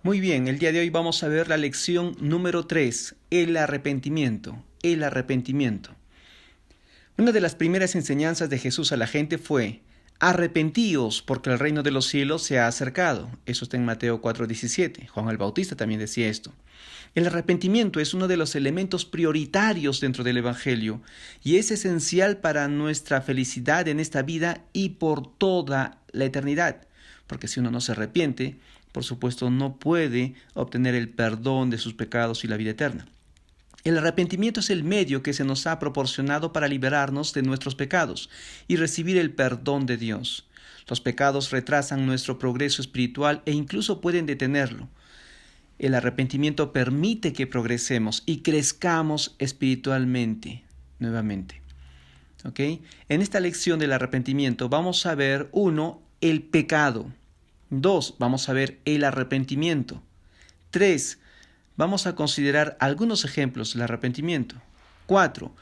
Muy bien, el día de hoy vamos a ver la lección número 3, el arrepentimiento. El arrepentimiento. Una de las primeras enseñanzas de Jesús a la gente fue: arrepentíos porque el reino de los cielos se ha acercado. Eso está en Mateo 4:17. Juan el Bautista también decía esto. El arrepentimiento es uno de los elementos prioritarios dentro del Evangelio y es esencial para nuestra felicidad en esta vida y por toda la eternidad. Porque si uno no se arrepiente, por supuesto no puede obtener el perdón de sus pecados y la vida eterna. El arrepentimiento es el medio que se nos ha proporcionado para liberarnos de nuestros pecados y recibir el perdón de Dios. Los pecados retrasan nuestro progreso espiritual e incluso pueden detenerlo. El arrepentimiento permite que progresemos y crezcamos espiritualmente nuevamente. ¿Ok? En esta lección del arrepentimiento vamos a ver 1. El pecado. 2. Vamos a ver el arrepentimiento. 3. Vamos a considerar algunos ejemplos del arrepentimiento. 4.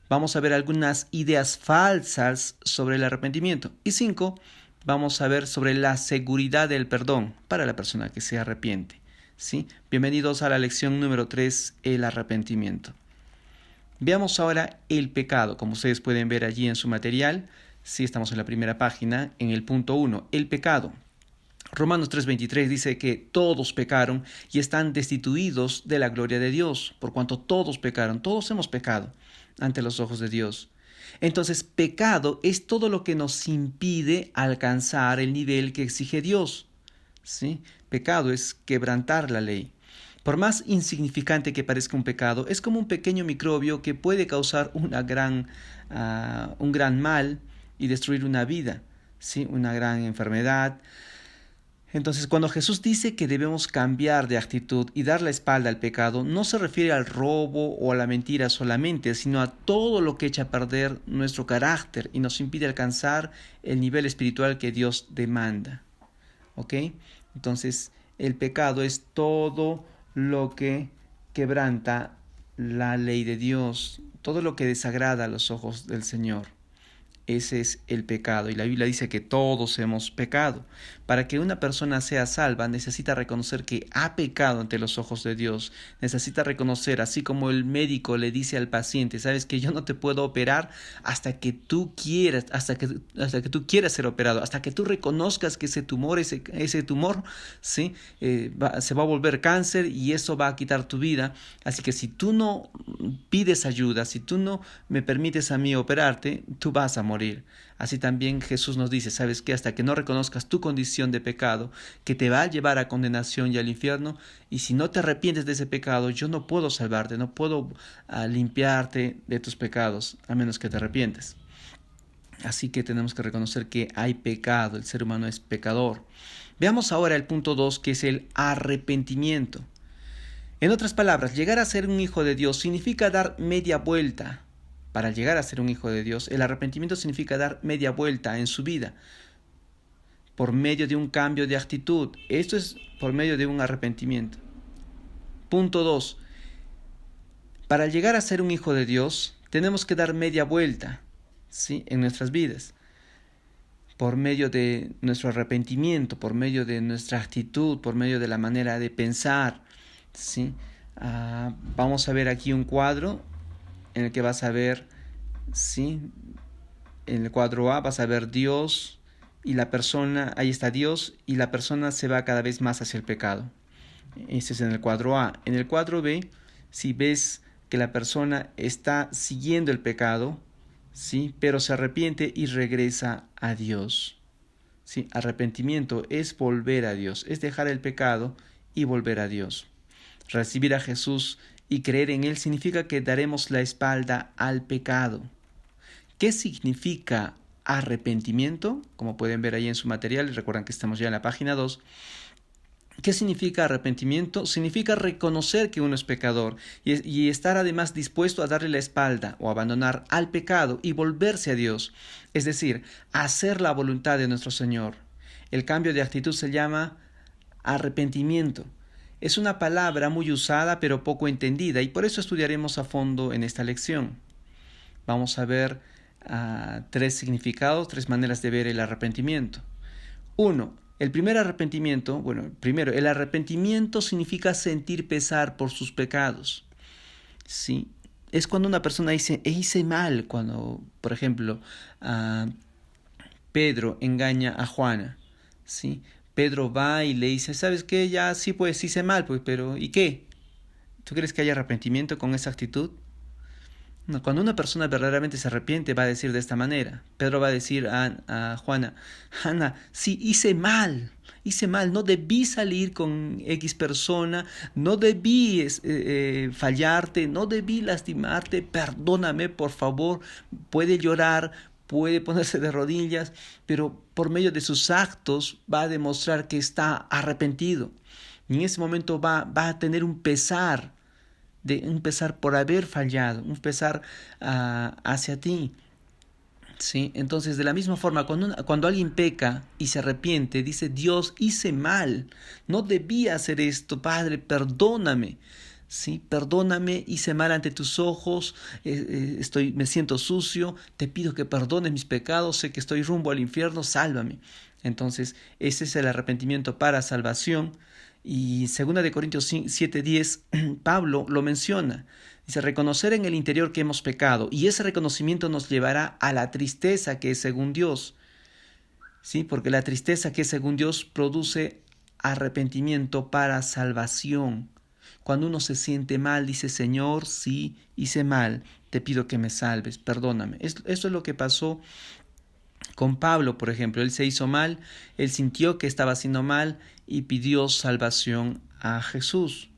Vamos a ver algunas ideas falsas sobre el arrepentimiento. Y 5. Vamos a ver sobre la seguridad del perdón para la persona que se arrepiente. ¿Sí? Bienvenidos a la lección número 3, el arrepentimiento. Veamos ahora el pecado. Como ustedes pueden ver allí en su material, sí, estamos en la primera página, en el punto 1, el pecado. Romanos 3:23 dice que todos pecaron y están destituidos de la gloria de Dios, por cuanto todos pecaron, todos hemos pecado ante los ojos de Dios. Entonces, pecado es todo lo que nos impide alcanzar el nivel que exige Dios. ¿Sí? Pecado es quebrantar la ley. Por más insignificante que parezca un pecado, es como un pequeño microbio que puede causar un gran mal y destruir una vida, ¿sí? Una gran enfermedad. Entonces, cuando Jesús dice que debemos cambiar de actitud y dar la espalda al pecado, no se refiere al robo o a la mentira solamente, sino a todo lo que echa a perder nuestro carácter y nos impide alcanzar el nivel espiritual que Dios demanda. ¿Ok? Entonces, el pecado es todo lo que quebranta la ley de Dios, todo lo que desagrada a los ojos del Señor. Ese es el pecado. Y la Biblia dice que todos hemos pecado. Para que una persona sea salva, necesita reconocer que ha pecado ante los ojos de Dios. Necesita reconocer, así como el médico le dice al paciente: sabes que yo no te puedo operar hasta que tú quieras, hasta que tú quieras ser operado, hasta que tú reconozcas que ese tumor, ¿sí? Se va a volver cáncer y eso va a quitar tu vida. Así que si tú no pides ayuda, si tú no me permites a mí operarte, tú vas a morir. Así también Jesús nos dice: sabes que hasta que no reconozcas tu condición de pecado, que te va a llevar a condenación y al infierno, y si no te arrepientes de ese pecado, yo no puedo salvarte, no puedo limpiarte de tus pecados, a menos que te arrepientes. Así que tenemos que reconocer que hay pecado, el ser humano es pecador. Veamos ahora el punto 2, que es el arrepentimiento. En otras palabras, llegar a ser un hijo de Dios significa dar media vuelta. Para llegar a ser un hijo de Dios, el arrepentimiento significa dar media vuelta en su vida por medio de un cambio de actitud. Esto es por medio de un arrepentimiento. Punto 2. Para llegar a ser un hijo de Dios, tenemos que dar media vuelta, ¿sí? En nuestras vidas. Por medio de nuestro arrepentimiento, por medio de nuestra actitud, por medio de la manera de pensar, ¿sí? Vamos a ver aquí un cuadro en el que vas a ver, ¿sí? En el cuadro A vas a ver Dios y la persona, ahí está Dios, y la persona se va cada vez más hacia el pecado. Este es en el cuadro A. En el cuadro B, si ves que la persona está siguiendo el pecado, ¿sí? Pero se arrepiente y regresa a Dios. ¿Sí? Arrepentimiento es volver a Dios, es dejar el pecado y volver a Dios. Recibir a Jesús y creer en Él significa que daremos la espalda al pecado. ¿Qué significa arrepentimiento? Como pueden ver ahí en su material, recuerdan que estamos ya en la página 2. ¿Qué significa arrepentimiento? Significa reconocer que uno es pecador y estar además dispuesto a darle la espalda o abandonar al pecado y volverse a Dios. Es decir, hacer la voluntad de nuestro Señor. El cambio de actitud se llama arrepentimiento. Es una palabra muy usada pero poco entendida y por eso estudiaremos a fondo en esta lección. Vamos a ver 3 significados, 3 maneras de ver el arrepentimiento. 1. El primer arrepentimiento, primero, el arrepentimiento significa sentir pesar por sus pecados. ¿Sí? Es cuando una persona dice, hice mal, cuando, por ejemplo, Pedro engaña a Juana, ¿sí? Pedro va y le dice, ¿sabes qué? Ya sí, pues hice mal, pues, pero ¿y qué? ¿Tú crees que hay arrepentimiento con esa actitud? No, cuando una persona verdaderamente se arrepiente va a decir de esta manera. Pedro va a decir a Juana, Ana, sí, hice mal, no debí salir con X persona, no debí fallarte, no debí lastimarte, perdóname por favor, puede llorar, puede ponerse de rodillas, pero por medio de sus actos va a demostrar que está arrepentido. Y en ese momento va a tener un pesar por haber fallado, un pesar hacia ti. ¿Sí? Entonces, de la misma forma, cuando alguien peca y se arrepiente, dice, Dios, hice mal, no debía hacer esto, Padre, perdóname. ¿Sí? Perdóname, hice mal ante tus ojos, me siento sucio, te pido que perdones mis pecados, sé que estoy rumbo al infierno, sálvame. Entonces, ese es el arrepentimiento para salvación. Y 2 Corintios 7:10, Pablo lo menciona. Dice, reconocer en el interior que hemos pecado, y ese reconocimiento nos llevará a la tristeza que es según Dios. ¿Sí? Porque la tristeza que es según Dios produce arrepentimiento para salvación. Cuando uno se siente mal, dice, Señor, sí, hice mal, te pido que me salves, perdóname. Eso es lo que pasó con Pablo, por ejemplo. Él se hizo mal, él sintió que estaba haciendo mal y pidió salvación a Jesús.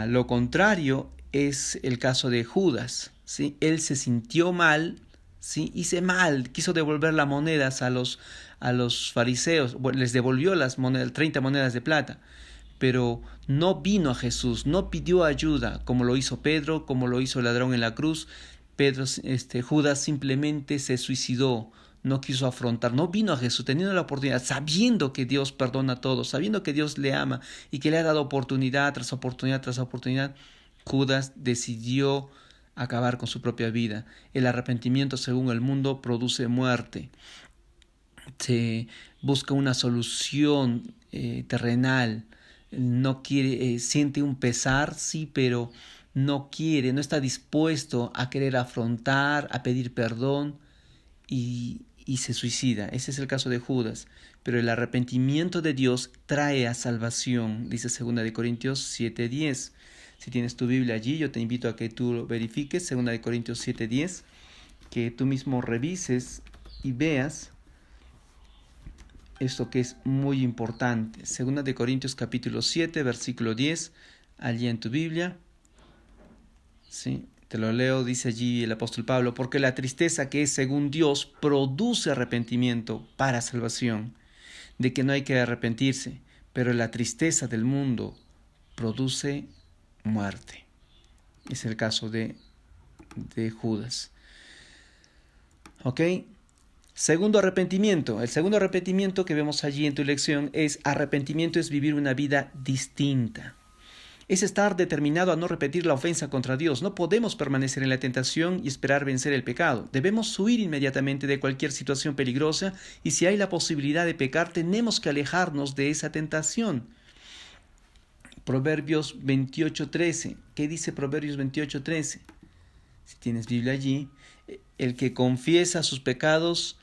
Lo contrario es el caso de Judas, ¿sí? Él se sintió mal, ¿sí? Hice mal, quiso devolver las monedas a los fariseos, les devolvió las monedas, 30 monedas de plata, pero no vino a Jesús, no pidió ayuda, como lo hizo Pedro, como lo hizo el ladrón en la cruz. Judas simplemente se suicidó, no quiso afrontar, no vino a Jesús teniendo la oportunidad, sabiendo que Dios perdona a todos, sabiendo que Dios le ama y que le ha dado oportunidad tras oportunidad tras oportunidad. Judas decidió acabar con su propia vida. El arrepentimiento, según el mundo, produce muerte. Se busca una solución terrenal. No quiere, siente un pesar, sí, pero no está dispuesto a querer afrontar, a pedir perdón y se suicida. Ese es el caso de Judas. Pero el arrepentimiento de Dios trae a salvación, dice 2 Corintios 7:10. Si tienes tu Biblia allí, yo te invito a que tú lo verifiques, 2 Corintios 7:10, que tú mismo revises y veas esto que es muy importante. 2 Corintios capítulo 7, versículo 10, allí en tu Biblia. Sí, te lo leo, dice allí el apóstol Pablo, porque la tristeza que es según Dios produce arrepentimiento para salvación, de que no hay que arrepentirse, pero la tristeza del mundo produce muerte. Es el caso de Judas. ¿Ok? Segundo arrepentimiento. El segundo arrepentimiento que vemos allí en tu lección es arrepentimiento es vivir una vida distinta. Es estar determinado a no repetir la ofensa contra Dios. No podemos permanecer en la tentación y esperar vencer el pecado. Debemos huir inmediatamente de cualquier situación peligrosa y si hay la posibilidad de pecar, tenemos que alejarnos de esa tentación. Proverbios 28:13. ¿Qué dice Proverbios 28:13? Si tienes Biblia allí, el que confiesa sus pecados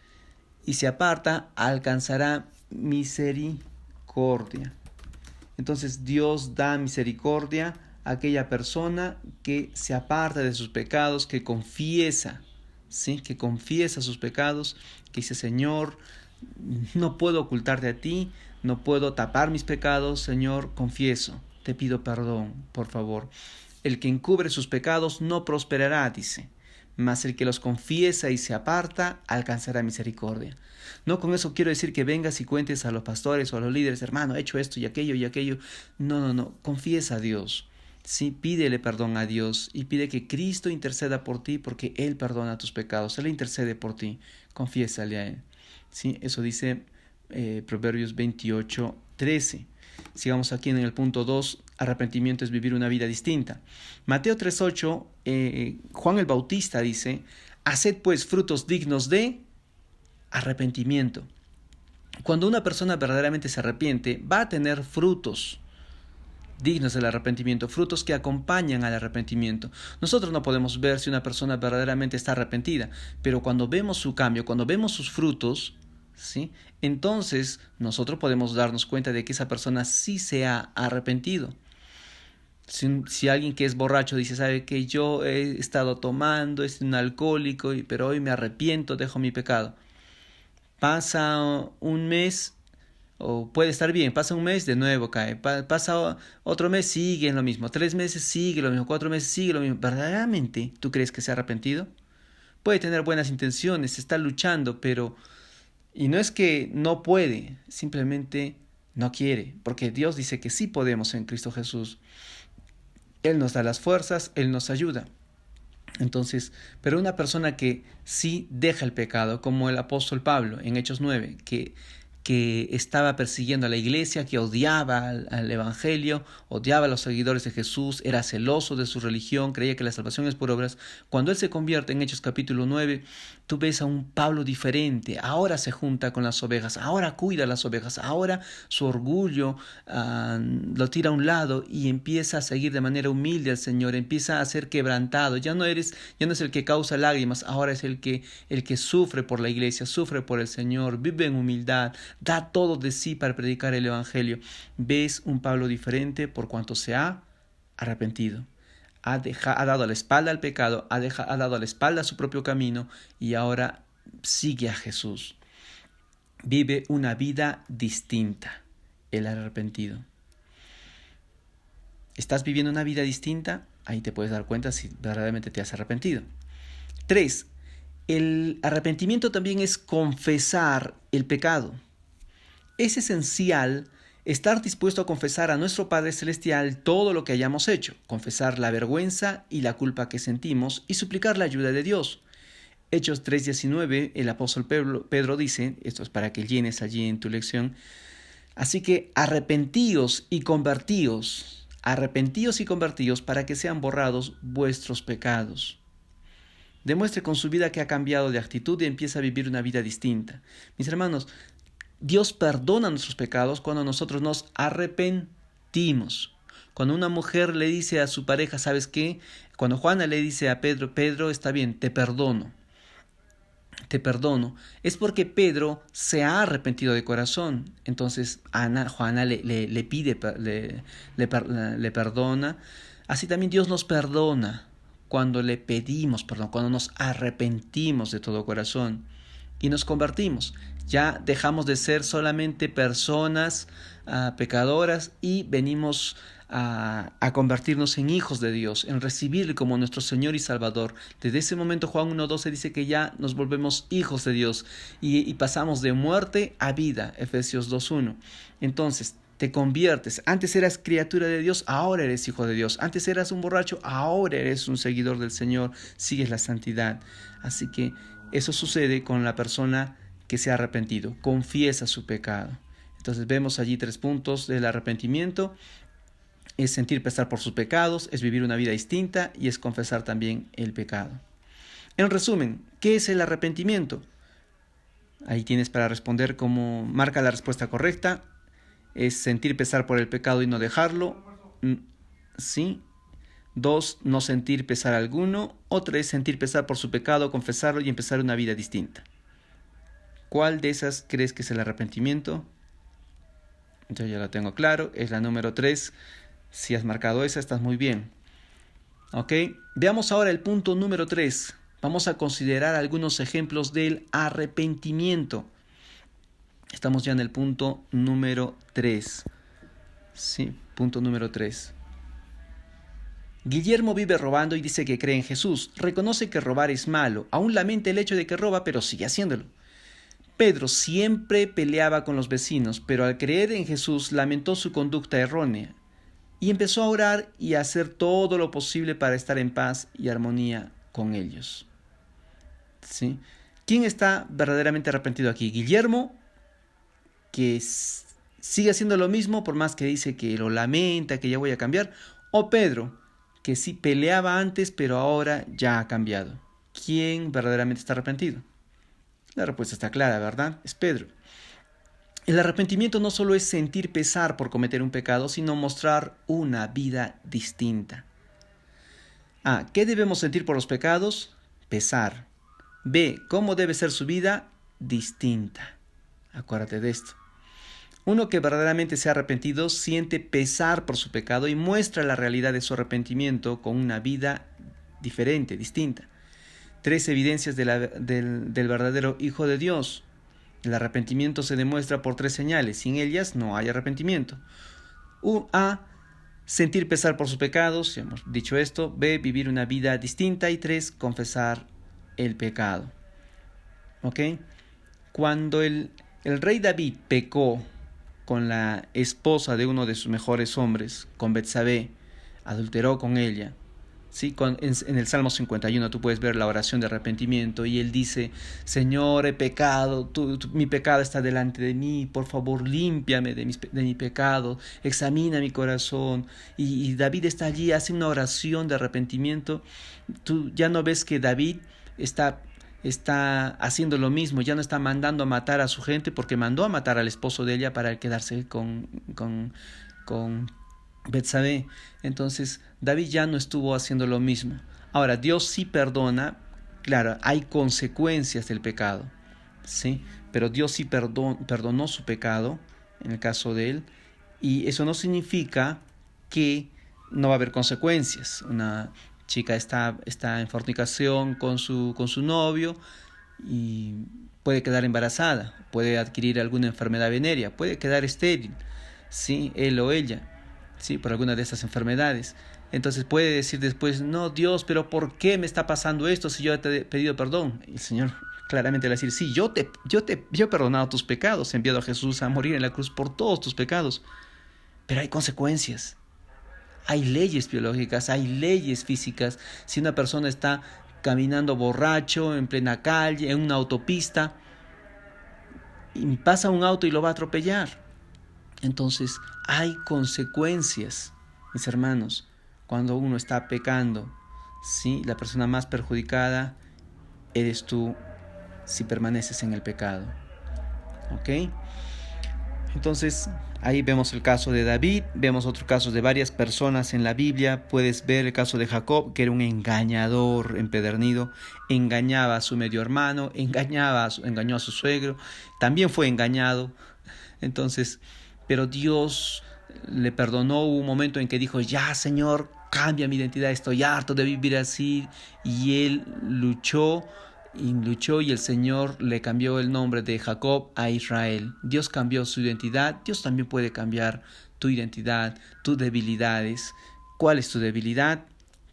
y se aparta alcanzará misericordia. Entonces Dios da misericordia a aquella persona que se aparta de sus pecados, que confiesa, ¿sí? Que confiesa sus pecados, que dice, Señor, no puedo ocultarte a ti, no puedo tapar mis pecados, Señor, confieso, te pido perdón, por favor. El que encubre sus pecados no prosperará, dice, mas el que los confiesa y se aparta alcanzará misericordia. No con eso quiero decir que vengas y cuentes a los pastores o a los líderes, hermano, he hecho esto y aquello y aquello. No, confiesa a Dios. Sí, pídele perdón a Dios y pide que Cristo interceda por ti porque Él perdona tus pecados, Él intercede por ti, confiésale a Él. Sí, eso dice Proverbios 28:13. Sigamos aquí en el punto 2, arrepentimiento es vivir una vida distinta. Mateo 3:8, Juan el Bautista dice, haced pues frutos dignos de arrepentimiento. Cuando una persona verdaderamente se arrepiente, va a tener frutos dignos del arrepentimiento, frutos que acompañan al arrepentimiento. Nosotros no podemos ver si una persona verdaderamente está arrepentida, pero cuando vemos su cambio, cuando vemos sus frutos, ¿sí?, entonces nosotros podemos darnos cuenta de que esa persona sí se ha arrepentido. Si alguien que es borracho dice, sabe que yo he estado tomando, es un alcohólico, pero hoy me arrepiento, dejo mi pecado. Pasa un mes, o puede estar bien, pasa un mes, de nuevo cae, pasa otro mes, sigue en lo mismo, 3 meses sigue lo mismo, 4 meses sigue lo mismo. ¿Verdaderamente tú crees que se ha arrepentido? Puede tener buenas intenciones, está luchando, pero... Y no es que no puede, simplemente no quiere, porque Dios dice que sí podemos en Cristo Jesús. Él nos da las fuerzas, Él nos ayuda. Entonces, pero una persona que sí deja el pecado, como el apóstol Pablo en Hechos 9, que estaba persiguiendo a la iglesia, que odiaba al evangelio, odiaba a los seguidores de Jesús, era celoso de su religión, creía que la salvación es por obras. Cuando él se convierte en Hechos capítulo 9, tú ves a un Pablo diferente. Ahora se junta con las ovejas, ahora cuida las ovejas, ahora su orgullo lo tira a un lado y empieza a seguir de manera humilde al Señor, empieza a ser quebrantado. Ya no es el que causa lágrimas, ahora es el que sufre por la iglesia, sufre por el Señor, vive en humildad, da todo de sí para predicar el evangelio. Ves un Pablo diferente por cuanto se ha arrepentido. Ha dado la espalda al pecado, ha dado la espalda a su propio camino y ahora sigue a Jesús. Vive una vida distinta, el arrepentido. ¿Estás viviendo una vida distinta? Ahí te puedes dar cuenta si verdaderamente te has arrepentido. 3. El arrepentimiento también es confesar el pecado. Es esencial estar dispuesto a confesar a nuestro Padre Celestial todo lo que hayamos hecho, confesar la vergüenza y la culpa que sentimos y suplicar la ayuda de Dios. Hechos 3:19, el apóstol Pedro dice, esto es para que llenes allí en tu lección, así que arrepentíos y convertíos para que sean borrados vuestros pecados. Demuestre con su vida que ha cambiado de actitud y empieza a vivir una vida distinta. Mis hermanos, Dios perdona nuestros pecados cuando nosotros nos arrepentimos. Cuando una mujer le dice a su pareja, ¿sabes qué? Cuando Juana le dice a Pedro, Pedro, está bien, te perdono, es porque Pedro se ha arrepentido de corazón. Entonces Juana le pide, le perdona. Así también Dios nos perdona cuando le pedimos perdón, cuando nos arrepentimos de todo corazón y nos convertimos. Ya dejamos de ser solamente personas pecadoras y venimos a convertirnos en hijos de Dios, en recibirle como nuestro Señor y Salvador. Desde ese momento Juan 1:12 dice que ya nos volvemos hijos de Dios y pasamos de muerte a vida, Efesios 2:1. Entonces, te conviertes. Antes eras criatura de Dios, ahora eres hijo de Dios. Antes eras un borracho, ahora eres un seguidor del Señor, sigues la santidad. Así que eso sucede con la persona que se ha arrepentido, confiesa su pecado. Entonces vemos allí 3 puntos del arrepentimiento. Es sentir pesar por sus pecados, es vivir una vida distinta y es confesar también el pecado. En resumen, ¿qué es el arrepentimiento? Ahí tienes para responder cómo marca la respuesta correcta. Es sentir pesar por el pecado y no dejarlo. Sí. 2, no sentir pesar alguno. O 3, sentir pesar por su pecado, confesarlo y empezar una vida distinta. ¿Cuál de esas crees que es el arrepentimiento? Yo ya lo tengo claro, es la número 3. Si has marcado esa, estás muy bien. Ok, veamos ahora el punto número 3. Vamos a considerar algunos ejemplos del arrepentimiento. Estamos ya en el punto número 3. Sí, punto número 3. Guillermo vive robando y dice que cree en Jesús. Reconoce que robar es malo. Aún lamenta el hecho de que roba, pero sigue haciéndolo. Pedro siempre peleaba con los vecinos, pero al creer en Jesús lamentó su conducta errónea y empezó a orar y a hacer todo lo posible para estar en paz y armonía con ellos. ¿Sí? ¿Quién está verdaderamente arrepentido aquí? Guillermo, que sigue haciendo lo mismo por más que dice que lo lamenta, que ya voy a cambiar, o Pedro, que sí peleaba antes pero ahora ya ha cambiado. ¿Quién verdaderamente está arrepentido? La respuesta está clara, ¿verdad? Es Pedro. El arrepentimiento no solo es sentir pesar por cometer un pecado, sino mostrar una vida distinta. A. ¿Qué debemos sentir por los pecados? Pesar. B. ¿Cómo debe ser su vida? Distinta. Acuérdate de esto. Uno que verdaderamente se ha arrepentido siente pesar por su pecado y muestra la realidad de su arrepentimiento con una vida diferente, distinta. 3 evidencias del verdadero Hijo de Dios. El arrepentimiento se demuestra por 3 señales. Sin ellas no hay arrepentimiento. A. Sentir pesar por sus pecados, ya hemos dicho esto. B. Vivir una vida distinta. Y 3. Confesar el pecado. ¿Ok? Cuando el rey David pecó con la esposa de uno de sus mejores hombres, con Betsabé, adulteró con ella. ¿Sí? En el Salmo 51 tú puedes ver la oración de arrepentimiento y él dice: Señor, he pecado, mi pecado está delante de mí, por favor límpiame de mi pecado, examina mi corazón. Y David está allí, hace una oración de arrepentimiento. Tú ya no ves que David está haciendo lo mismo, ya no está mandando a matar a su gente, porque mandó a matar al esposo de ella para quedarse con Betsabé. Entonces David ya no estuvo haciendo lo mismo. Ahora, Dios sí perdona, claro, hay consecuencias del pecado, ¿sí? Pero Dios sí perdonó su pecado, en el caso de él, y eso no significa que no va a haber consecuencias. Una chica está en fornicación con su novio y puede quedar embarazada, puede adquirir alguna enfermedad venérea, puede quedar estéril, ¿sí? Él o ella, ¿sí? Por alguna de estas enfermedades. Entonces puede decir después: no, Dios, pero ¿por qué me está pasando esto si yo te he pedido perdón? Y el Señor claramente le va a decir: sí, yo he perdonado tus pecados, he enviado a Jesús a morir en la cruz por todos tus pecados, pero hay consecuencias. Hay leyes biológicas, hay leyes físicas. Si una persona está caminando borracho en plena calle, en una autopista, y pasa un auto y lo va a atropellar, entonces hay consecuencias, mis hermanos, cuando uno está pecando. ¿Sí? La persona más perjudicada eres tú si permaneces en el pecado. ¿Ok? Entonces, ahí vemos el caso de David, vemos otros casos de varias personas en la Biblia. Puedes ver el caso de Jacob, que era un engañador empedernido, engañaba a su medio hermano, engañó a su suegro, también fue engañado. Entonces, pero Dios le perdonó. Hubo un momento en que dijo: ya, Señor, cambia mi identidad, estoy harto de vivir así. Y él luchó y el Señor le cambió el nombre de Jacob a Israel. Dios cambió su identidad. Dios también puede cambiar tu identidad, tus debilidades. ¿Cuál es tu debilidad?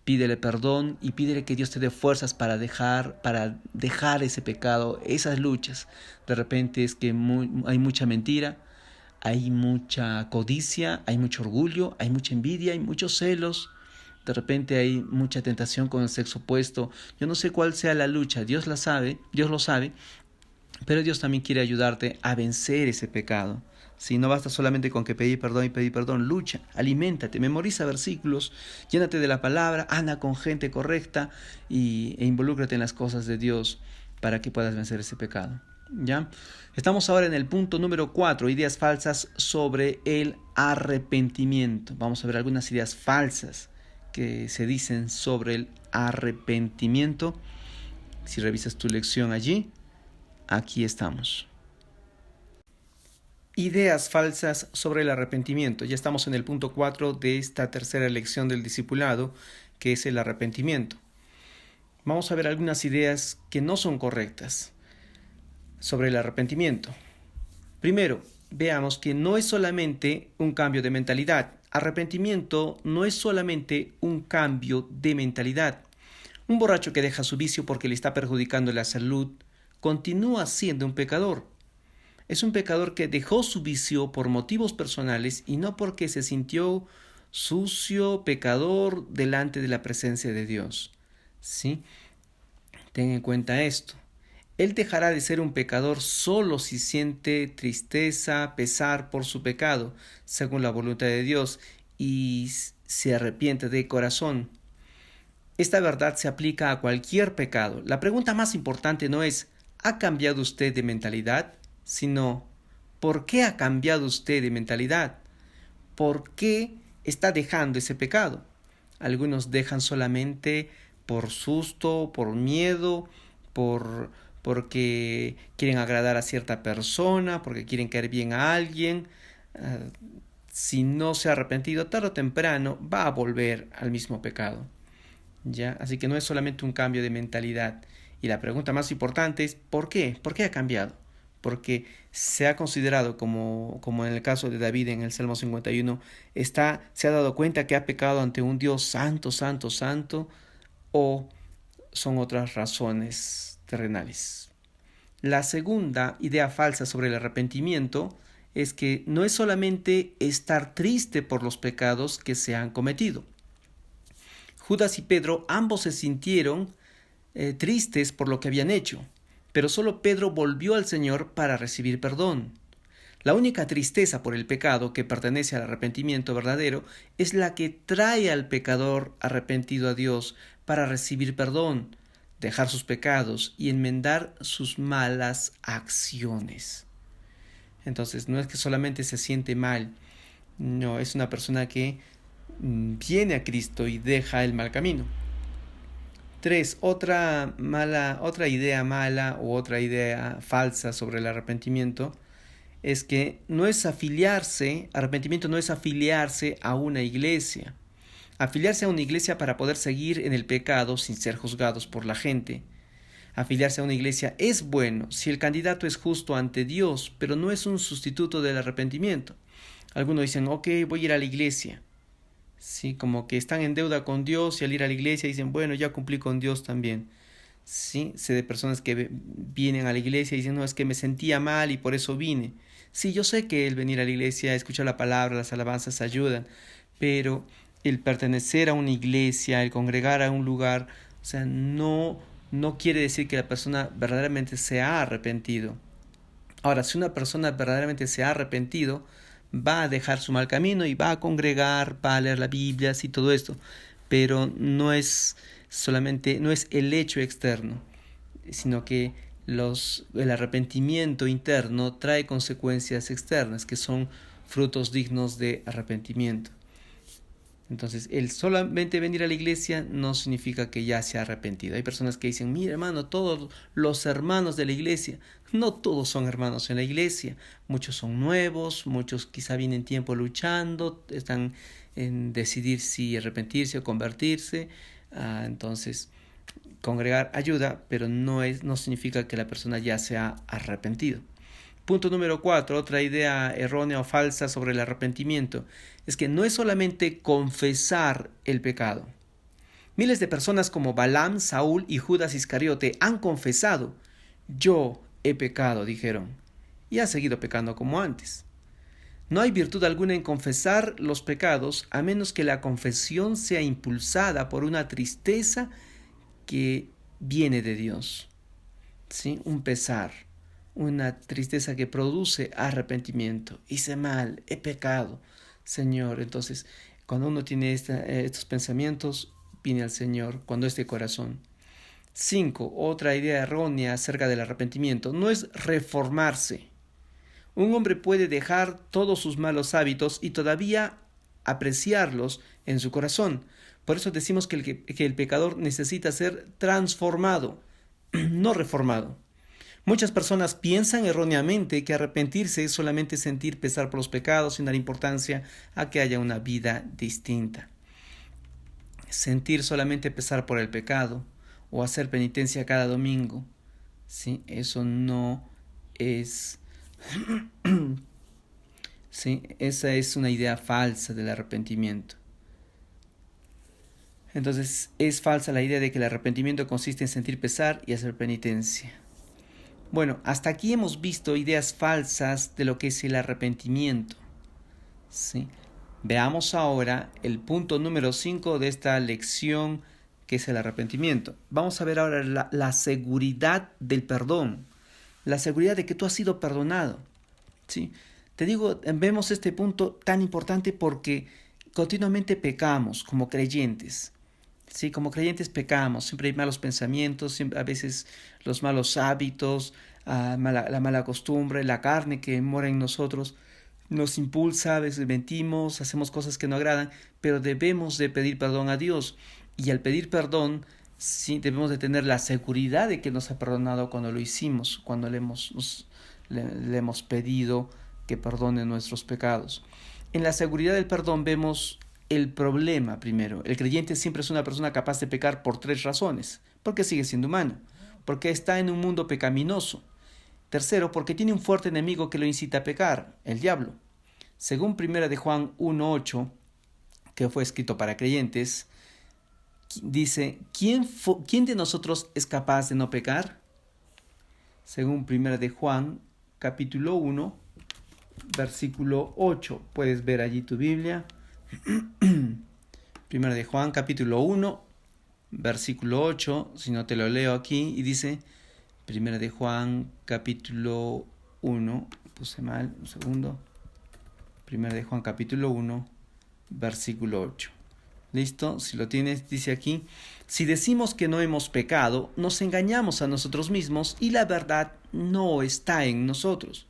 Pídele perdón y pídele que Dios te dé fuerzas para dejar ese pecado, esas luchas. De repente es que hay mucha mentira, hay mucha codicia, hay mucho orgullo, hay mucha envidia, hay muchos celos. De repente hay mucha tentación con el sexo opuesto. Yo no sé cuál sea la lucha, Dios lo sabe, pero Dios también quiere ayudarte a vencer ese pecado. Si no basta solamente con que pedir perdón, lucha, aliméntate, memoriza versículos, llénate de la palabra, anda con gente correcta e involúcrate en las cosas de Dios para que puedas vencer ese pecado. ¿Ya? Estamos ahora en el punto número 4, ideas falsas sobre el arrepentimiento. Vamos a ver algunas ideas falsas que se dicen sobre el arrepentimiento. Si revisas tu lección allí, aquí estamos. Ideas falsas sobre el arrepentimiento. Ya estamos en el punto 4 de esta tercera lección del discipulado, que es el arrepentimiento. Vamos a ver algunas ideas que no son correctas sobre el arrepentimiento. Primero, veamos que no es solamente un cambio de mentalidad. Arrepentimiento no es solamente un cambio de mentalidad. Un borracho que deja su vicio porque le está perjudicando la salud continúa siendo un pecador. Es un pecador que dejó su vicio por motivos personales y no porque se sintió sucio, pecador delante de la presencia de Dios. ¿Sí? Ten en cuenta esto. Él dejará de ser un pecador solo si siente tristeza, pesar por su pecado, según la voluntad de Dios, y se arrepiente de corazón. Esta verdad se aplica a cualquier pecado. La pregunta más importante no es: ¿ha cambiado usted de mentalidad?, sino ¿Por qué ha cambiado usted de mentalidad? ¿Por qué está dejando ese pecado? Algunos dejan solamente por susto, por miedo, porque quieren agradar a cierta persona, porque quieren caer bien a alguien. Si no se ha arrepentido, tarde o temprano va a volver al mismo pecado. ¿Ya? Así que no es solamente un cambio de mentalidad. Y la pregunta más importante es ¿por qué? ¿Por qué ha cambiado? Porque se ha considerado, como en el caso de David en el Salmo 51, se ha dado cuenta que ha pecado ante un Dios santo, santo, santo, o son otras razones terrenales. La segunda idea falsa sobre el arrepentimiento es que no es solamente estar triste por los pecados que se han cometido. Judas y Pedro ambos se sintieron tristes por lo que habían hecho, pero solo Pedro volvió al Señor para recibir perdón. La única tristeza por el pecado que pertenece al arrepentimiento verdadero es la que trae al pecador arrepentido a Dios para recibir perdón, dejar sus pecados y enmendar sus malas acciones. Entonces no es que solamente se siente mal, no, es una persona que viene a Cristo y deja el mal camino. 3. Otra idea mala o otra idea falsa sobre el arrepentimiento es que arrepentimiento no es afiliarse a una iglesia. Afiliarse a una iglesia para poder seguir en el pecado sin ser juzgados por la gente. Afiliarse a una iglesia es bueno si el candidato es justo ante Dios, pero no es un sustituto del arrepentimiento. Algunos dicen, ok, voy a ir a la iglesia. Sí, como que están en deuda con Dios y al ir a la iglesia dicen, bueno, ya cumplí con Dios también. Sí, sé de personas que vienen a la iglesia y dicen, no, es que me sentía mal y por eso vine. Sí, yo sé que el venir a la iglesia, escuchar la palabra, las alabanzas ayudan, pero el pertenecer a una iglesia, el congregar a un lugar, o sea, no quiere decir que la persona verdaderamente se ha arrepentido. Ahora, si una persona verdaderamente se ha arrepentido, va a dejar su mal camino y va a congregar, va a leer la Biblia y todo esto, pero no es el hecho externo, sino que el arrepentimiento interno trae consecuencias externas que son frutos dignos de arrepentimiento. Entonces, el solamente venir a la iglesia no significa que ya se ha arrepentido. Hay personas que dicen, mira hermano, todos los hermanos de la iglesia, no todos son hermanos en la iglesia, muchos son nuevos, muchos quizá vienen tiempo luchando, están en decidir si arrepentirse o convertirse. Entonces, congregar ayuda, pero no significa que la persona ya se ha arrepentido. Punto número 4, otra idea errónea o falsa sobre el arrepentimiento, es que no es solamente confesar el pecado. Miles de personas como Balaam, Saúl y Judas Iscariote han confesado, yo he pecado, dijeron, y han seguido pecando como antes. No hay virtud alguna en confesar los pecados a menos que la confesión sea impulsada por una tristeza que viene de Dios. ¿Sí? Un pesar. Una tristeza que produce arrepentimiento. Hice mal, he pecado, Señor. Entonces, cuando uno tiene estos pensamientos, viene al Señor, cuando es de corazón. 5. Otra idea errónea acerca del arrepentimiento. No es reformarse. Un hombre puede dejar todos sus malos hábitos y todavía apreciarlos en su corazón. Por eso decimos que el pecador necesita ser transformado, no reformado. Muchas personas piensan erróneamente que arrepentirse es solamente sentir pesar por los pecados sin dar importancia a que haya una vida distinta. Sentir solamente pesar por el pecado o hacer penitencia cada domingo, ¿sí? Eso no es... ¿sí? Esa es una idea falsa del arrepentimiento. Entonces es falsa la idea de que el arrepentimiento consiste en sentir pesar y hacer penitencia. Bueno, hasta aquí hemos visto ideas falsas de lo que es el arrepentimiento. ¿Sí? Veamos ahora el punto número 5 de esta lección, que es el arrepentimiento. Vamos a ver ahora la seguridad del perdón, la seguridad de que tú has sido perdonado. ¿Sí? Te digo, vemos este punto tan importante porque continuamente pecamos como creyentes. Sí, como creyentes pecamos, siempre hay malos pensamientos, siempre, a veces los malos hábitos, la mala costumbre, la carne que mora en nosotros, nos impulsa, a veces mentimos, hacemos cosas que no agradan, pero debemos de pedir perdón a Dios. Y al pedir perdón, sí, debemos de tener la seguridad de que nos ha perdonado cuando lo hicimos, cuando le hemos pedido que perdone nuestros pecados. En la seguridad del perdón vemos el problema primero. El creyente siempre es una persona capaz de pecar por 3 razones. Porque sigue siendo humano, porque está en un mundo pecaminoso. Tercero, porque tiene un fuerte enemigo que lo incita a pecar, el diablo. Según 1 de Juan 1:8, que fue escrito para creyentes, dice, ¿quién de nosotros es capaz de no pecar? Según 1 de Juan, capítulo 1, versículo 8. Puedes ver allí tu Biblia. 1 de Juan, capítulo 1, versículo 8. Si no te lo leo aquí, y dice, 1 de Juan, capítulo 1, puse mal, un segundo. 1 de Juan, capítulo 1, versículo 8. ¿Listo? Si lo tienes, dice aquí, si decimos que no hemos pecado, nos engañamos a nosotros mismos y la verdad no está en nosotros.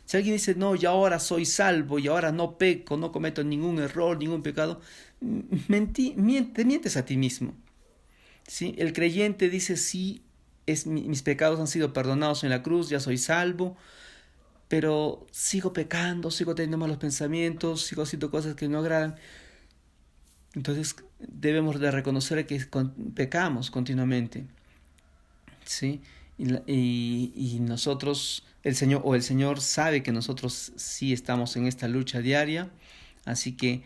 Si alguien dice, no, y ahora soy salvo, y ahora no peco, no cometo ningún error, ningún pecado, te mientes a ti mismo. ¿Sí? El creyente dice, sí, mis pecados han sido perdonados en la cruz, ya soy salvo, pero sigo pecando, sigo teniendo malos pensamientos, sigo haciendo cosas que no agradan. Entonces debemos de reconocer que pecamos continuamente, ¿sí? Y nosotros, el Señor sabe que nosotros sí estamos en esta lucha diaria, así que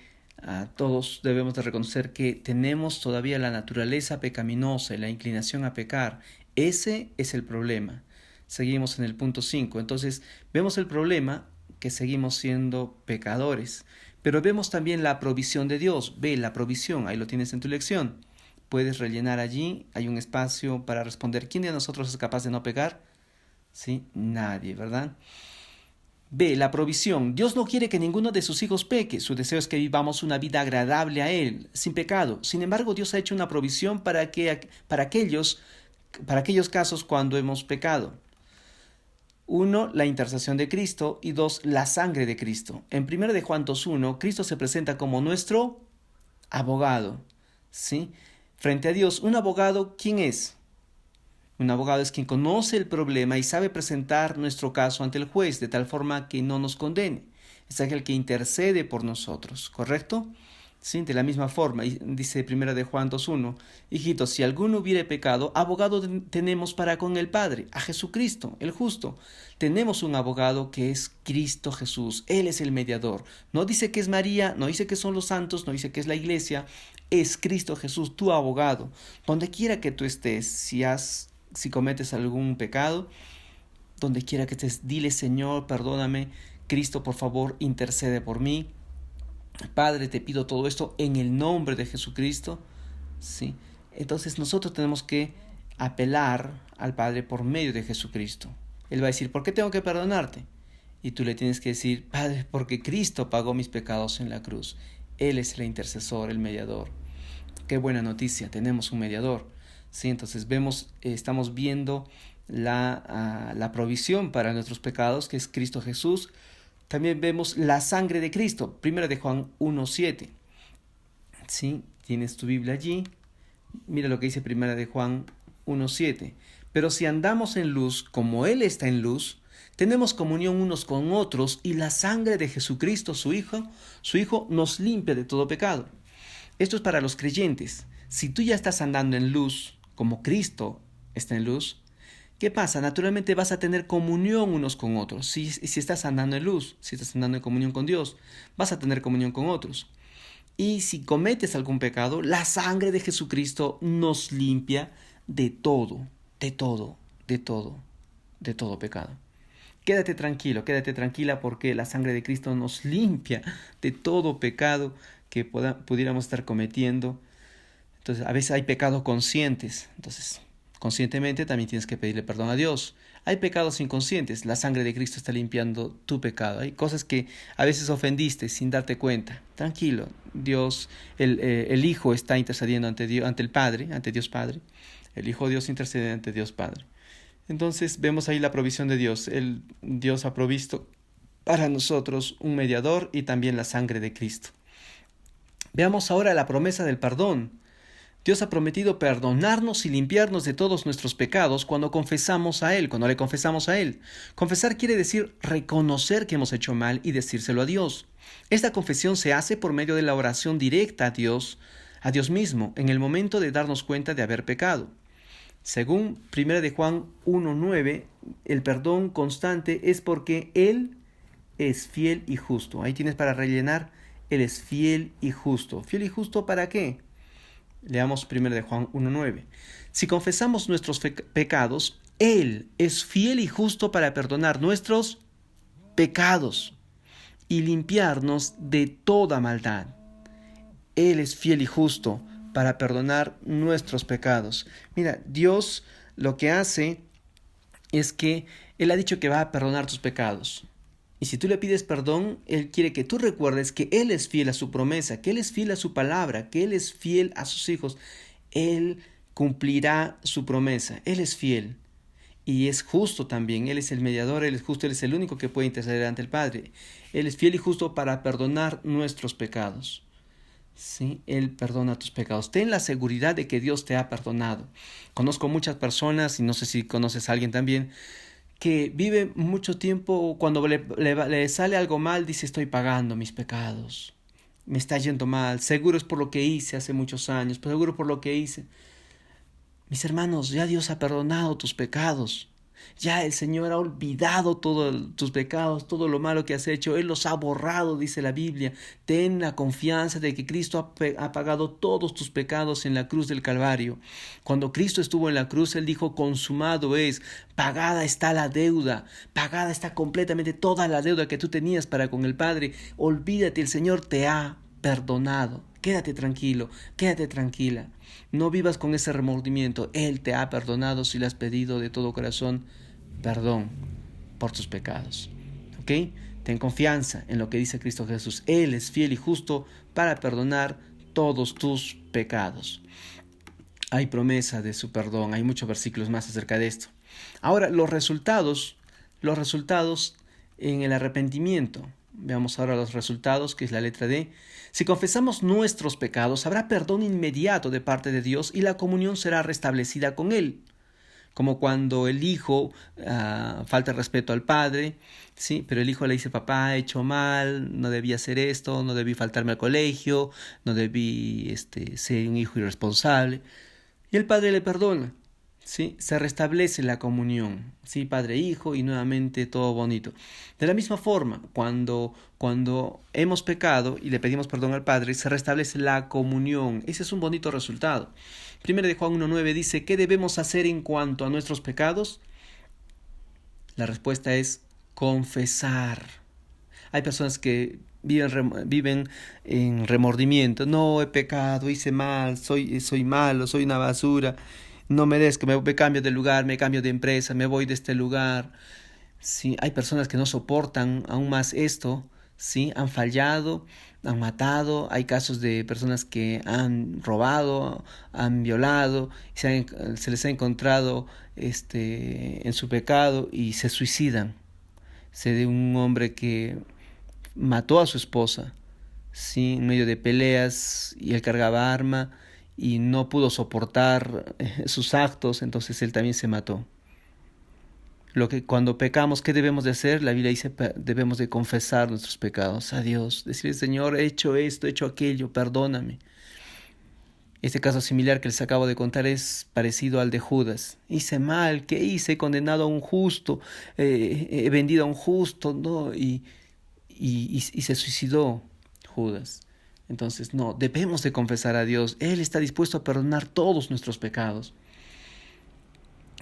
todos debemos de reconocer que tenemos todavía la naturaleza pecaminosa y la inclinación a pecar. Ese es el problema. Seguimos en el punto 5. Entonces vemos el problema, que seguimos siendo pecadores, pero vemos también la provisión de Dios. Ve la provisión, ahí lo tienes en tu lección. Puedes rellenar allí, hay un espacio para responder. ¿Quién de nosotros es capaz de no pecar? ¿Sí? Nadie, ¿verdad? Ve la provisión. Dios no quiere que ninguno de sus hijos peque. Su deseo es que vivamos una vida agradable a Él, sin pecado. Sin embargo, Dios ha hecho una provisión para aquellos casos cuando hemos pecado. 1. La intercesión de Cristo, y 2. La sangre de Cristo. En 1 de Juan 2:1, Cristo se presenta como nuestro abogado, ¿sí? Frente a Dios, un abogado, ¿quién es? Un abogado es quien conoce el problema y sabe presentar nuestro caso ante el juez de tal forma que no nos condene. Es aquel que intercede por nosotros, ¿correcto? Sí, de la misma forma, dice 1 de Juan 2:1, hijitos, si alguno hubiere pecado, abogado tenemos para con el Padre, a Jesucristo, el justo. Tenemos un abogado que es Cristo Jesús, Él es el mediador. No dice que es María, no dice que son los santos, no dice que es la iglesia, es Cristo Jesús, tu abogado. Donde quiera que tú estés, si cometes algún pecado, donde quiera que estés, dile, Señor, perdóname, Cristo, por favor, intercede por mí. Padre, te pido todo esto en el nombre de Jesucristo, ¿sí? Entonces nosotros tenemos que apelar al Padre por medio de Jesucristo. Él va a decir, ¿por qué tengo que perdonarte? Y tú le tienes que decir, Padre, porque Cristo pagó mis pecados en la cruz. Él es el intercesor, el mediador. Qué buena noticia, tenemos un mediador, ¿sí? Entonces estamos viendo la provisión para nuestros pecados, que es Cristo Jesús. También vemos la sangre de Cristo, 1 de Juan 1:7. ¿Sí? Tienes tu Biblia allí. Mira lo que dice 1 de Juan 1:7. Pero si andamos en luz, como Él está en luz, tenemos comunión unos con otros, y la sangre de Jesucristo, su Hijo, nos limpia de todo pecado. Esto es para los creyentes. Si tú ya estás andando en luz, como Cristo está en luz, ¿qué pasa? Naturalmente vas a tener comunión unos con otros. Si estás andando en luz, si estás andando en comunión con Dios, vas a tener comunión con otros. Y si cometes algún pecado, la sangre de Jesucristo nos limpia de todo pecado. Quédate tranquilo, quédate tranquila, porque la sangre de Cristo nos limpia de todo pecado que pudiéramos estar cometiendo. Entonces, a veces hay pecados conscientes, entonces conscientemente también tienes que pedirle perdón a Dios. Hay pecados inconscientes, la sangre de Cristo está limpiando tu pecado. Hay cosas que a veces ofendiste sin darte cuenta. Tranquilo, Dios, el Hijo está intercediendo ante el Padre, ante Dios Padre. El Hijo de Dios intercede ante Dios Padre. Entonces vemos ahí la provisión de Dios. Dios ha provisto para nosotros un mediador y también la sangre de Cristo. Veamos ahora la promesa del perdón. Dios ha prometido perdonarnos y limpiarnos de todos nuestros pecados cuando confesamos a Él, cuando le confesamos a Él. Confesar quiere decir reconocer que hemos hecho mal y decírselo a Dios. Esta confesión se hace por medio de la oración directa a Dios mismo, en el momento de darnos cuenta de haber pecado. Según 1 de Juan 1:9, el perdón constante es porque Él es fiel y justo. Ahí tienes para rellenar, Él es fiel y justo. ¿Fiel y justo para qué? Leamos 1 de Juan 1:9. Si confesamos nuestros pecados, Él es fiel y justo para perdonar nuestros pecados y limpiarnos de toda maldad. Él es fiel y justo para perdonar nuestros pecados. Mira, Dios lo que hace es que Él ha dicho que va a perdonar tus pecados. Y si tú le pides perdón, Él quiere que tú recuerdes que Él es fiel a su promesa, que Él es fiel a su palabra, que Él es fiel a sus hijos. Él cumplirá su promesa. Él es fiel. Y es justo también. Él es el mediador, Él es justo, Él es el único que puede interceder ante el Padre. Él es fiel y justo para perdonar nuestros pecados. Sí, Él perdona tus pecados. Ten la seguridad de que Dios te ha perdonado. Conozco muchas personas, y no sé si conoces a alguien también, que vive mucho tiempo, cuando le sale algo mal, dice: estoy pagando mis pecados, me está yendo mal, seguro es por lo que hice hace muchos años, seguro por lo que hice. Mis hermanos, ya Dios ha perdonado tus pecados. Ya el Señor ha olvidado todos tus pecados, todo lo malo que has hecho. Él los ha borrado, dice la Biblia. Ten la confianza de que Cristo ha pagado todos tus pecados en la cruz del Calvario. Cuando Cristo estuvo en la cruz, Él dijo: consumado es, pagada está la deuda, pagada está completamente toda la deuda que tú tenías para con el Padre. Olvídate, el Señor te ha perdonado. Quédate tranquilo, quédate tranquila. No vivas con ese remordimiento. Él te ha perdonado si le has pedido de todo corazón perdón por tus pecados. ¿Ok? Ten confianza en lo que dice Cristo Jesús. Él es fiel y justo para perdonar todos tus pecados. Hay promesa de su perdón. Hay muchos versículos más acerca de esto. Ahora, los resultados en el arrepentimiento. Veamos ahora los resultados, que es la letra D. Si confesamos nuestros pecados, habrá perdón inmediato de parte de Dios y la comunión será restablecida con Él. Como cuando el hijo falta el respeto al padre, ¿sí? Pero el hijo le dice: papá, he hecho mal, no debí hacer esto, no debí faltarme al colegio, no debí ser un hijo irresponsable. Y el padre le perdona. ¿Sí? Se restablece la comunión, ¿sí? Padre e hijo, y nuevamente todo bonito. De la misma forma, cuando hemos pecado y le pedimos perdón al Padre, se restablece la comunión. Ese es un bonito resultado. 1 de Juan 1:9 dice: ¿qué debemos hacer en cuanto a nuestros pecados? La respuesta es confesar. Hay personas que viven en remordimiento. No, he pecado, hice mal, soy malo, soy una basura. No merezco, me cambio de lugar, me cambio de empresa, me voy de este lugar. Sí, hay personas que no soportan aún más esto, sí, han fallado, han matado. Hay casos de personas que han robado, han violado, se les ha encontrado en su pecado y se suicidan. Sé de un hombre que mató a su esposa, sí, en medio de peleas, y él cargaba arma y no pudo soportar sus actos, entonces él también se mató. Cuando pecamos, ¿qué debemos de hacer? La Biblia dice: debemos de confesar nuestros pecados a Dios, decirle: Señor, he hecho esto, he hecho aquello, perdóname. Este caso similar que les acabo de contar es parecido al de Judas. Hice mal, ¿qué hice? He condenado a un justo, he vendido a un justo, ¿no? Y se suicidó Judas. Entonces, no, debemos de confesar a Dios. Él está dispuesto a perdonar todos nuestros pecados.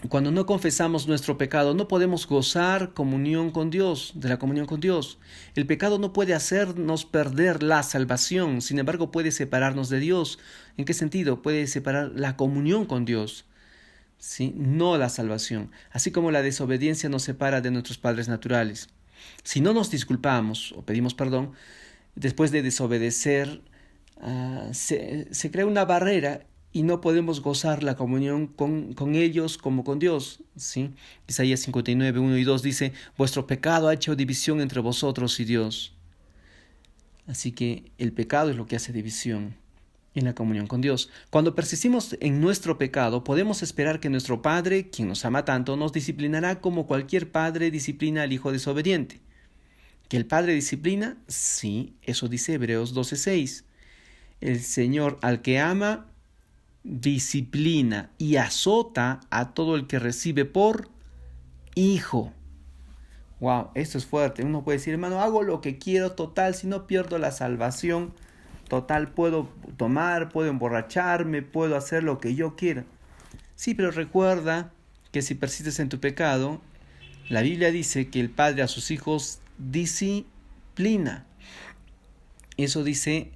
Cuando no confesamos nuestro pecado, no podemos gozar comunión con Dios, de la comunión con Dios. El pecado no puede hacernos perder la salvación, sin embargo puede separarnos de Dios. ¿En qué sentido? Puede separar la comunión con Dios, ¿sí? No la salvación. Así como la desobediencia nos separa de nuestros padres naturales. Si no nos disculpamos o pedimos perdón, después de desobedecer, se crea una barrera y no podemos gozar la comunión con ellos como con Dios, ¿sí? Isaías 59, 1 y 2 dice: vuestro pecado ha hecho división entre vosotros y Dios. Así que el pecado es lo que hace división en la comunión con Dios. Cuando persistimos en nuestro pecado, podemos esperar que nuestro Padre, quien nos ama tanto, nos disciplinará como cualquier padre disciplina al hijo desobediente. ¿Que el Padre disciplina? Sí, eso dice Hebreos 12:6. El Señor al que ama disciplina y azota a todo el que recibe por hijo. Wow, esto es fuerte. Uno puede decir: hermano, hago lo que quiero, total, si no pierdo la salvación, total, puedo tomar, puedo emborracharme, puedo hacer lo que yo quiera. Sí, pero recuerda que si persistes en tu pecado, la Biblia dice que el Padre a sus hijos disciplina. Eso dice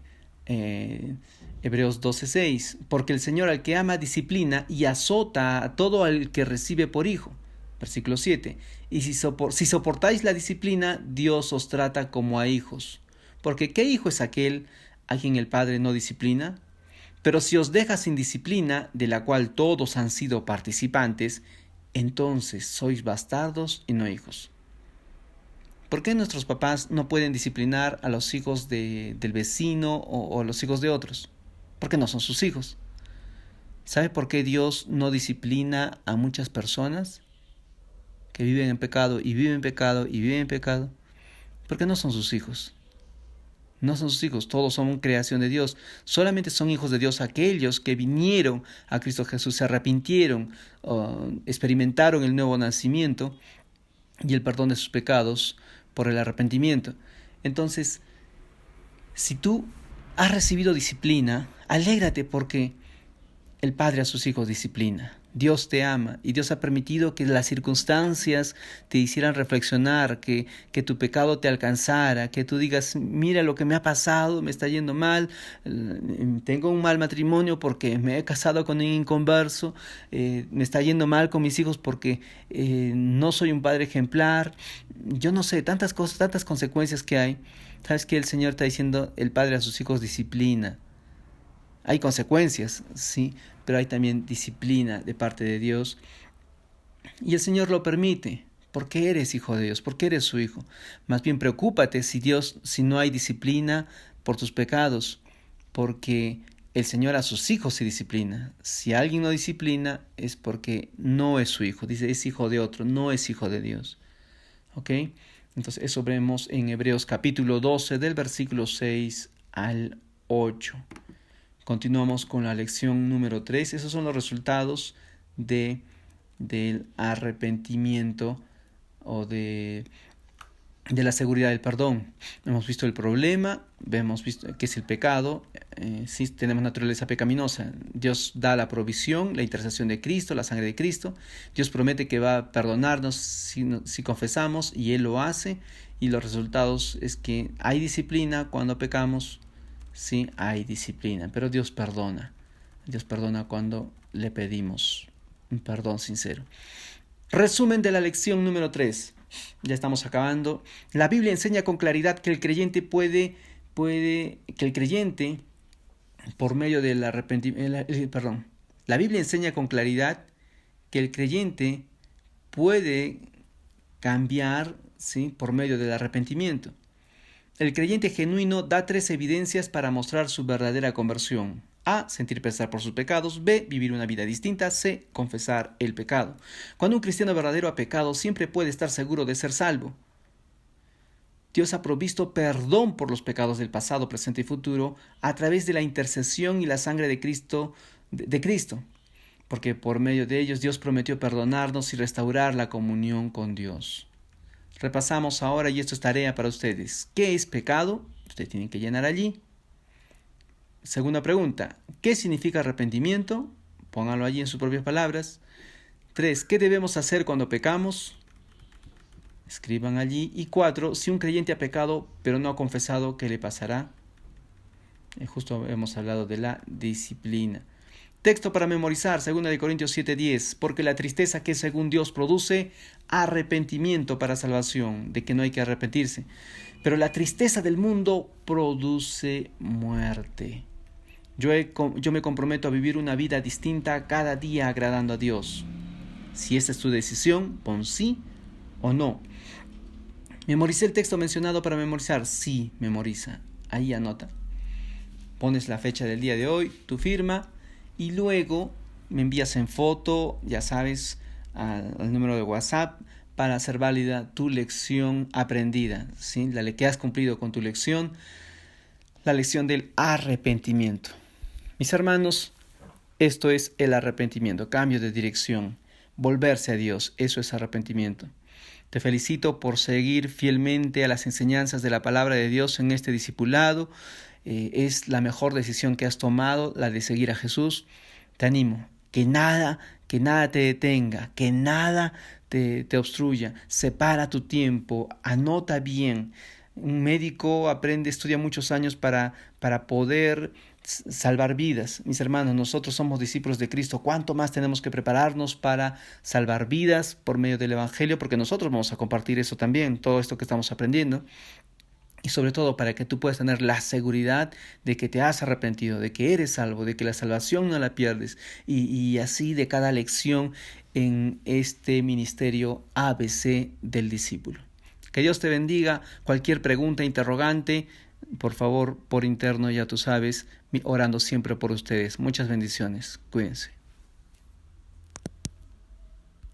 Hebreos 12:6, porque el Señor al que ama disciplina y azota a todo al que recibe por hijo. Versículo 7, y si soportáis la disciplina, Dios os trata como a hijos. Porque ¿qué hijo es aquel a quien el Padre no disciplina? Pero si os deja sin disciplina, de la cual todos han sido participantes, entonces sois bastardos y no hijos. ¿Por qué nuestros papás no pueden disciplinar a los hijos del vecino o a los hijos de otros? Porque no son sus hijos. ¿Sabe por qué Dios no disciplina a muchas personas que viven en pecado y viven en pecado y viven en pecado? Porque no son sus hijos. No son sus hijos, todos son creación de Dios. Solamente son hijos de Dios aquellos que vinieron a Cristo Jesús, se arrepintieron, experimentaron el nuevo nacimiento y el perdón de sus pecados por el arrepentimiento. Entonces, si tú has recibido disciplina, alégrate porque el Padre a sus hijos disciplina. Dios te ama y Dios ha permitido que las circunstancias te hicieran reflexionar, que tu pecado te alcanzara, que tú digas: mira lo que me ha pasado, me está yendo mal, tengo un mal matrimonio porque me he casado con un inconverso, me está yendo mal con mis hijos porque no soy un padre ejemplar. Yo no sé, tantas cosas, tantas consecuencias que hay. ¿Sabes qué? El Señor está diciendo: el Padre a sus hijos disciplina. Hay consecuencias, sí, pero hay también disciplina de parte de Dios. Y el Señor lo permite, porque eres hijo de Dios, porque eres su hijo. Más bien preocúpate si no hay disciplina por tus pecados, porque el Señor a sus hijos se disciplina. Si alguien no disciplina es porque no es su hijo. Dice: es hijo de otro, no es hijo de Dios. ¿Ok? Entonces eso vemos en Hebreos capítulo 12 del versículo 6 al 8. Continuamos con la lección número 3. Esos son los resultados del arrepentimiento o de la seguridad del perdón. Hemos visto el problema, hemos visto qué es el pecado. Sí, tenemos naturaleza pecaminosa. Dios da la provisión, la intercesión de Cristo, la sangre de Cristo. Dios promete que va a perdonarnos si confesamos, y Él lo hace. Y los resultados es que hay disciplina cuando pecamos. Sí, hay disciplina, pero Dios perdona. Dios perdona cuando le pedimos un perdón sincero. Resumen de la lección número 3. Ya estamos acabando. La Biblia enseña con claridad que el creyente por medio del arrepentimiento, la Biblia enseña con claridad que el creyente puede cambiar, ¿sí?, por medio del arrepentimiento. El creyente genuino da 3 evidencias para mostrar su verdadera conversión. A. Sentir pesar por sus pecados. B. Vivir una vida distinta. C. Confesar el pecado. Cuando un cristiano verdadero ha pecado, siempre puede estar seguro de ser salvo. Dios ha provisto perdón por los pecados del pasado, presente y futuro a través de la intercesión y la sangre de Cristo, porque por medio de ellos Dios prometió perdonarnos y restaurar la comunión con Dios. Repasamos ahora, y esto es tarea para ustedes. ¿Qué es pecado? Ustedes tienen que llenar allí. Segunda pregunta: ¿qué significa arrepentimiento? Pónganlo allí en sus propias palabras. 3. ¿Qué debemos hacer cuando pecamos? Escriban allí. Y 4. Si un creyente ha pecado pero no ha confesado, ¿qué le pasará? Justo hemos hablado de la disciplina. Texto para memorizar, 2 Corintios 7:10, porque la tristeza que según Dios produce arrepentimiento para salvación, de que no hay que arrepentirse, pero la tristeza del mundo produce muerte. Yo me comprometo a vivir una vida distinta cada día agradando a Dios. Si esta es tu decisión, pon sí o no. ¿Memoricé el texto mencionado para memorizar? Sí, memoriza. Ahí anota. Pones la fecha del día de hoy, tu firma, y luego me envías en foto, ya sabes, al número de WhatsApp para hacer válida tu lección aprendida, ¿sí? Que has cumplido con tu lección, la lección del arrepentimiento. Mis hermanos, esto es el arrepentimiento, cambio de dirección, volverse a Dios, eso es arrepentimiento. Te felicito por seguir fielmente a las enseñanzas de la palabra de Dios en este discipulado. Es la mejor decisión que has tomado, la de seguir a Jesús. Te animo, que nada te detenga, que nada te obstruya. Separa tu tiempo, anota bien. Un médico estudia muchos años para poder salvar vidas. Mis hermanos, nosotros somos discípulos de Cristo. ¿Cuánto más tenemos que prepararnos para salvar vidas por medio del Evangelio? Porque nosotros vamos a compartir eso también, todo esto que estamos aprendiendo. Y sobre todo para que tú puedas tener la seguridad de que te has arrepentido, de que eres salvo, de que la salvación no la pierdes. Y así de cada lección en este ministerio ABC del discípulo. Que Dios te bendiga. Cualquier pregunta, interrogante, por favor, por interno, ya tú sabes, orando siempre por ustedes. Muchas bendiciones. Cuídense.